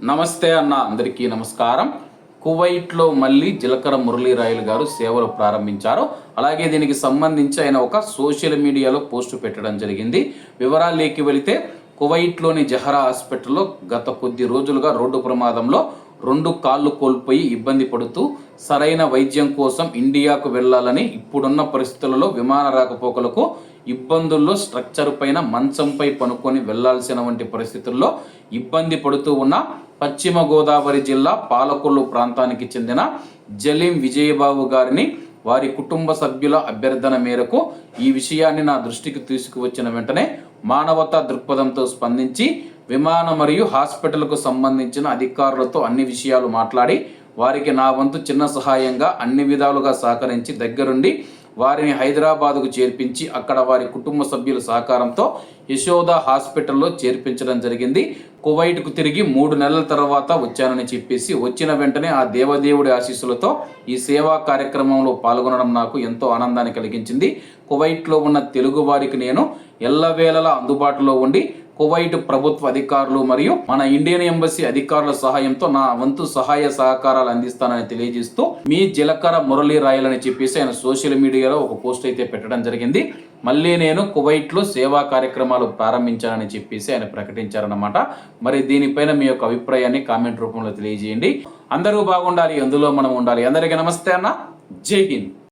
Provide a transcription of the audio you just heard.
నమస్తే అన్న, అందరికీ నమస్కారం. కువైట్లో మళ్ళీ జిలకర మురళీ రాయల్ గారు సేవలు ప్రారంభించారు. అలాగే దీనికి సంబంధించి ఆయన ఒక సోషల్ మీడియాలో పోస్టు పెట్టడం జరిగింది. వివరాల్లోకి వెళితే, కువైట్లోని జహరా హాస్పిటల్లో గత కొద్ది రోజులుగా రోడ్డు ప్రమాదంలో 2 కాళ్ళు కోల్పోయి ఇబ్బంది పడుతూ సరైన వైద్యం కోసం ఇండియాకు వెళ్లాలని, ఇప్పుడున్న పరిస్థితులలో విమాన రాకపోకలకు ఇబ్బందుల్లో స్ట్రక్చర్ పైన మంచంపై పనుకొని వెళ్లాల్సిన వంటి పరిస్థితుల్లో ఇబ్బంది పడుతూ ఉన్న పశ్చిమ గోదావరి జిల్లా పాలకొల్లు ప్రాంతానికి చెందిన జలీం విజయబాబు గారిని వారి కుటుంబ సభ్యుల అభ్యర్థన మేరకు ఈ విషయాన్ని నా దృష్టికి తీసుకువచ్చిన వెంటనే మానవతా దృక్పథంతో స్పందించి విమాన మరియు హాస్పిటల్కు సంబంధించిన అధికారులతో అన్ని విషయాలు మాట్లాడి వారికి నా వంతు చిన్న సహాయంగా అన్ని విధాలుగా సహకరించి దగ్గరుండి వారిని హైదరాబాదుకు చేర్పించి అక్కడ వారి కుటుంబ సభ్యుల సహకారంతో యశోద హాస్పిటల్లో చేర్పించడం జరిగింది. కువైట్కు తిరిగి 3 నెలల తర్వాత వచ్చానని చెప్పేసి, వచ్చిన వెంటనే ఆ దేవదేవుడి ఆశీస్సులతో ఈ సేవా కార్యక్రమంలో పాల్గొనడం నాకు ఎంతో ఆనందాన్ని కలిగించింది. కువైట్లో ఉన్న తెలుగు వారికి నేను ఎల్లవేళలా అందుబాటులో ఉండి కువైట్ ప్రభుత్వ అధికారులు మరియు మన ఇండియన్ ఎంబసీ అధికారుల సహాయంతో నా వంతు సహాయ సహకారాలు అందిస్తానని తెలియజేస్తూ మీ జిలకర మురళీ రాయల్ అని చెప్పేసి ఆయన సోషల్ మీడియాలో ఒక పోస్ట్ అయితే పెట్టడం జరిగింది. మళ్ళీ నేను కువైట్లో సేవా కార్యక్రమాలు ప్రారంభించానని చెప్పేసి ఆయన ప్రకటించారన్నమాట. మరి దీనిపైన మీ యొక్క అభిప్రాయాన్ని కామెంట్ రూపంలో తెలియజేయండి. అందరూ బాగుండాలి, అందులో మనం ఉండాలి. అందరికీ నమస్తే అన్న, జై హింద్.